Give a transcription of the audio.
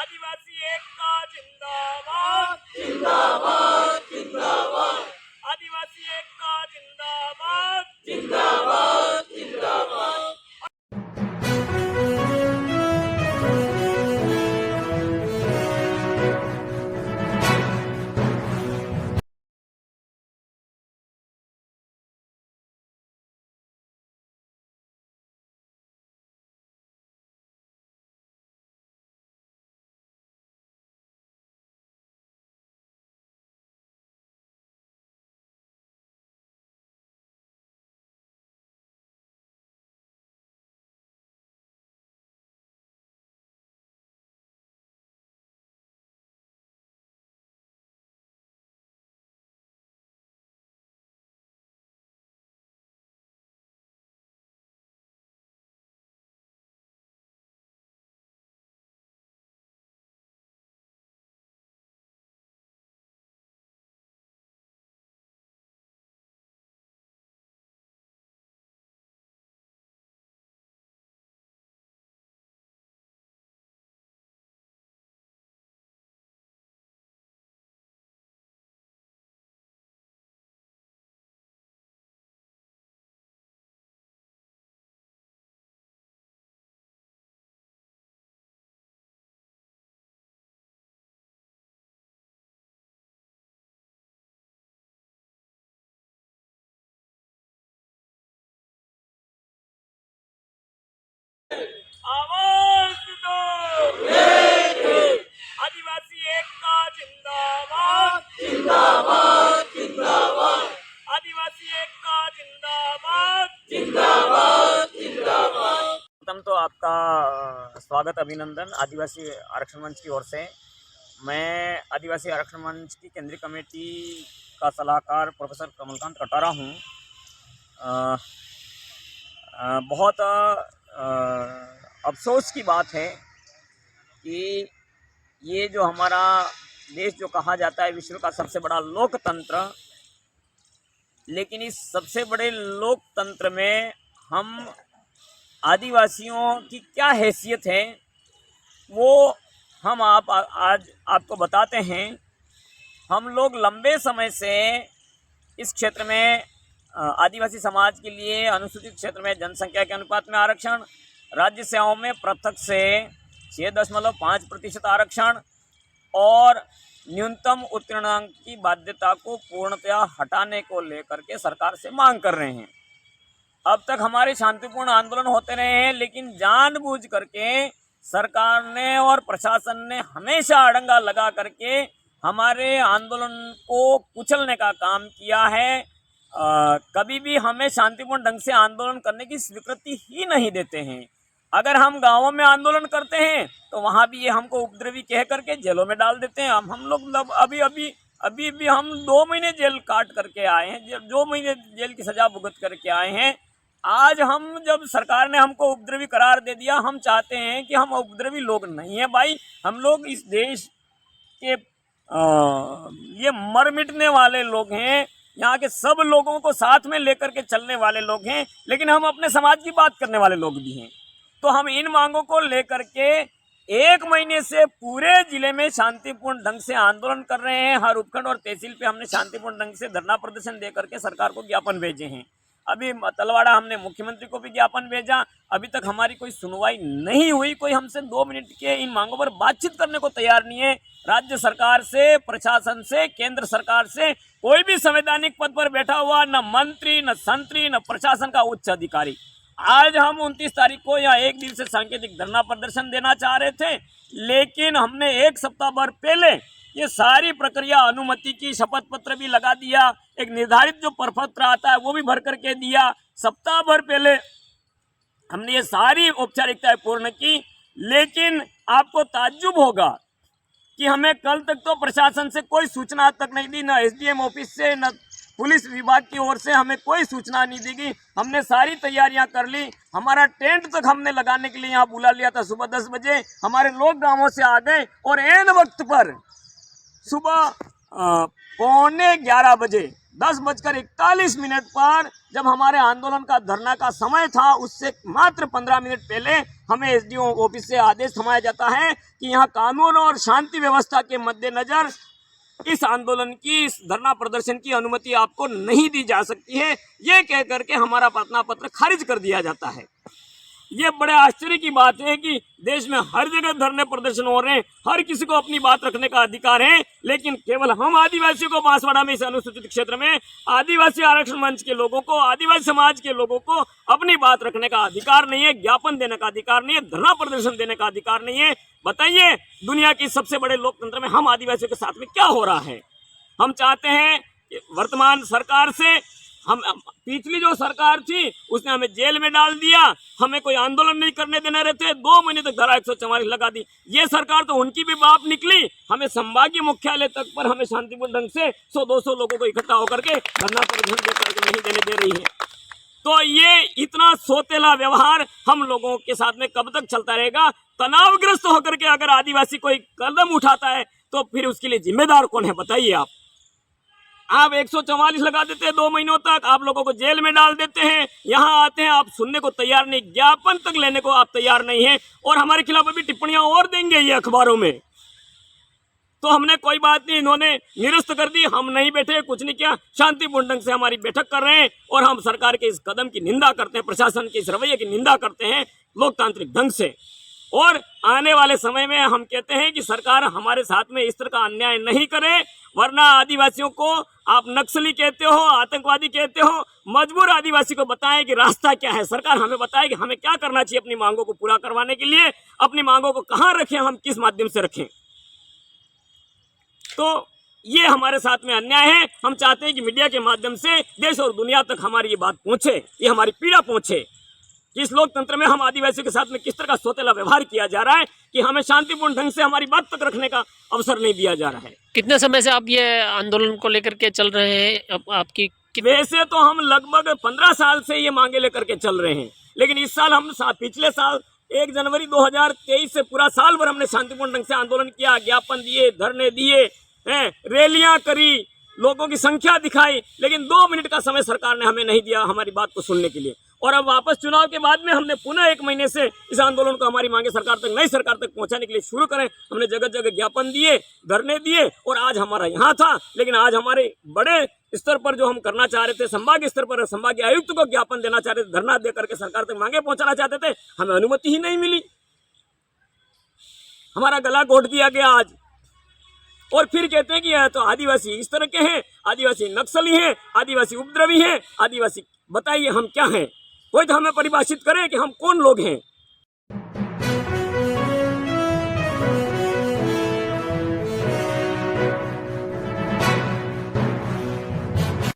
आदिवासी एकता जिंदाबाद, जिंदाबाद जिंदाबाद आदिवासी एकता जिंदाबाद, जिंदाबाद जिंदाबाद। आवाज दो, आदिवासी एकता जिंदाबाद, जिंदाबाद जिंदाबाद आदिवासी एकता जिंदाबाद, जिंदाबाद जिंदाबाद। प्रथम तो आपका स्वागत अभिनंदन आदिवासी आरक्षण मंच की ओर से। मैं आदिवासी आरक्षण मंच की केंद्रीय कमेटी का सलाहकार प्रोफेसर कमलकांत कटारा हूँ। बहुत अफसोस की बात है कि ये जो हमारा देश जो कहा जाता है विश्व का सबसे बड़ा लोकतंत्र, लेकिन इस सबसे बड़े लोकतंत्र में हम आदिवासियों की क्या हैसियत है वो हम आज आपको बताते हैं। हम लोग लंबे समय से इस क्षेत्र में आदिवासी समाज के लिए अनुसूचित क्षेत्र में जनसंख्या के अनुपात में आरक्षण, राज्य सेवाओं में प्रत्यक्ष से 6.5% आरक्षण और न्यूनतम उत्तीर्णांक की बाध्यता को पूर्णतया हटाने को लेकर के सरकार से मांग कर रहे हैं। अब तक हमारे शांतिपूर्ण आंदोलन होते रहे हैं, लेकिन जानबूझ करके सरकार ने और प्रशासन ने हमेशा अड़ंगा लगा करके हमारे आंदोलन को कुचलने का काम किया है। कभी भी हमें शांतिपूर्ण ढंग से आंदोलन करने की स्वीकृति ही नहीं देते हैं। अगर हम गांवों में आंदोलन करते हैं तो वहाँ भी ये हमको उपद्रवी कह करके जेलों में डाल देते हैं। हम लोग अभी भी हम 2 महीने जेल काट करके आए हैं, 2 महीने जेल की सज़ा भुगत करके आए हैं। आज हम जब सरकार ने हमको उपद्रवी करार दे दिया, हम चाहते हैं कि हम उपद्रवी लोग नहीं हैं भाई, हम लोग इस देश के ये मर मिटने वाले लोग हैं, यहाँ के सब लोगों को साथ में लेकर के चलने वाले लोग हैं, लेकिन हम अपने समाज की बात करने वाले लोग भी हैं। तो हम इन मांगों को लेकर के 1 महीने से पूरे जिले में शांतिपूर्ण ढंग से आंदोलन कर रहे हैं। हर उपखंड और तहसील पे हमने शांतिपूर्ण ढंग से धरना प्रदर्शन दे करके सरकार को ज्ञापन भेजे हैं। अभी तलवाड़ा हमने मुख्यमंत्री को भी ज्ञापन भेजा, अभी तक हमारी कोई सुनवाई नहीं हुई। कोई हमसे 2 मिनट के इन मांगों पर बातचीत करने को तैयार नहीं है। राज्य सरकार से, प्रशासन से, केंद्र सरकार से कोई भी संवैधानिक पद पर बैठा हुआ न मंत्री, न संतरी, न प्रशासन का उच्च अधिकारी। आज हम 29 तारीख को यहाँ 1 दिवसीय सांकेतिक धरना प्रदर्शन देना चाह रहे थे, लेकिन हमने 1 सप्ताह भर पहले ये सारी प्रक्रिया, अनुमति की शपथ पत्र भी लगा दिया, एक निर्धारित जो प्रपत्र आता है वो भी भर करके दिया। सप्ताह भर पहले हमने ये सारी औपचारिकताएं पूर्ण की, लेकिन आपको ताज्जुब होगा कि हमें कल तक तो प्रशासन से कोई सूचना तक नहीं दी, न एसडीएम ऑफिस से, न पुलिस विभाग की ओर से हमें कोई सूचना नहीं दी गई। हमने सारी तैयारियां कर ली, हमारा टेंट तक हमने लगाने के लिए यहाँ बुला लिया था। सुबह 10 बजे हमारे लोग गांवों से आ गए और ऐन वक्त पर सुबह 11:15 बजे 10:41 पर जब हमारे आंदोलन का धरना का समय था, उससे मात्र 15 मिनट पहले हमें एसडीओ ऑफिस से आदेश थमाया जाता है कि यहाँ कानून और शांति व्यवस्था के मद्देनजर इस आंदोलन की, इस धरना प्रदर्शन की अनुमति आपको नहीं दी जा सकती है। ये कह करके हमारा प्रार्थना पत्र खारिज कर दिया जाता है। ये बड़े आश्चर्य की बात है कि देश में हर जगह धरने प्रदर्शन हो रहे हैं, हर किसी को अपनी बात रखने का अधिकार है, लेकिन केवल हम आदिवासियों को बांसवाड़ा में इस अनुसूचित क्षेत्र में आदिवासी आरक्षण मंच के लोगों को, आदिवासी समाज के लोगों को अपनी बात रखने का अधिकार नहीं है, ज्ञापन देने का अधिकार नहीं है, धरना प्रदर्शन देने का अधिकार नहीं है। बताइए, दुनिया की सबसे बड़े लोकतंत्र में हम आदिवासियों के साथ में क्या हो रहा है? हम चाहते हैं वर्तमान सरकार से, हम पिछली जो सरकार थी उसने हमें जेल में डाल दिया, हमें कोई आंदोलन नहीं करने देने रहते, 2 महीने तक धारा 144 लगा दी। ये सरकार तो उनकी भी बाप निकली, हमें संभागीय मुख्यालय तक पर हमें शांतिपूर्ण ढंग से 100-200 लोगों को इकट्ठा होकर के धरना प्रदर्शन देकर के नहीं देने दे रही है। तो ये इतना सोतेला व्यवहार हम लोगों के साथ में कब तक चलता रहेगा? तनावग्रस्त होकर के अगर आदिवासी कोई कदम उठाता है तो फिर उसके लिए जिम्मेदार कौन है? बताइए आप 144 लगा देते हैं 2 महीनों तक, आप लोगों को जेल में डाल देते हैं, यहाँ आते हैं, आप सुनने को तैयार नहीं, ज्ञापन तक लेने को आप तैयार नहीं हैं, और हमारे खिलाफ अभी टिप्पणियां और देंगे ये अखबारों में। तो हमने कोई बात नहीं, इन्होंने निरस्त कर दी, हम नहीं बैठे, कुछ नहीं किया, शांतिपूर्ण ढंग से हमारी बैठक कर रहे हैं, और हम सरकार के इस कदम की निंदा करते हैं, प्रशासन के इस रवैये की निंदा करते हैं लोकतांत्रिक ढंग से। और आने वाले समय में हम कहते हैं कि सरकार हमारे साथ में इस तरह का अन्याय नहीं करे, वरना आदिवासियों को आप नक्सली कहते हो, आतंकवादी कहते हो, मजबूर आदिवासी को बताएं कि रास्ता क्या है। सरकार हमें बताए कि हमें क्या करना चाहिए अपनी मांगों को पूरा करवाने के लिए, अपनी मांगों को कहाँ रखें, हम किस माध्यम से रखें। तो ये हमारे साथ में अन्याय है। हम चाहते हैं कि मीडिया के माध्यम से देश और दुनिया तक हमारी ये बात पहुंचे, ये हमारी पीड़ा पहुंचे कि इस लोकतंत्र में हम आदिवासियों के साथ में किस तरह का सोतेला व्यवहार किया जा रहा है, कि हमें शांतिपूर्ण ढंग से हमारी बात तक रखने का अवसर नहीं दिया जा रहा है। कितने समय से आप ये आंदोलन को लेकर के चल रहे हैं? आपकी वैसे तो हम लगभग 15 साल से ये मांगे लेकर के चल रहे हैं, लेकिन इस साल हम पिछले साल 1 जनवरी 2023 से पूरा साल भर हमने शांतिपूर्ण ढंग से आंदोलन किया, ज्ञापन दिए, धरने दिए, रैलियां करी, लोगों की संख्या दिखाई, लेकिन 2 मिनट का समय सरकार ने हमें नहीं दिया हमारी बात को सुनने के लिए। और अब वापस चुनाव के बाद में हमने पुनः 1 महीने से इस आंदोलन को, हमारी मांगे सरकार तक, नई सरकार तक पहुंचाने के लिए शुरू करें। हमने जगह जगह ज्ञापन दिए, धरने दिए, और आज हमारा यहाँ था, लेकिन आज हमारे बड़े स्तर पर जो हम करना चाह रहे थे, संभागीय स्तर पर संभागीय आयुक्त को ज्ञापन देना चाह रहे थे, धरना दे करके सरकार तक मांगे पहुंचाना चाहते थे, हमें अनुमति ही नहीं मिली, हमारा गला घोट दिया गया आज। और फिर कहते हैं कि यह तो आदिवासी इस तरह के हैं, आदिवासी नक्सली हैं, आदिवासी उपद्रवी हैं, आदिवासी। बताइए हम क्या हैं? कोई तो हमें परिभाषित करे कि हम कौन लोग हैं।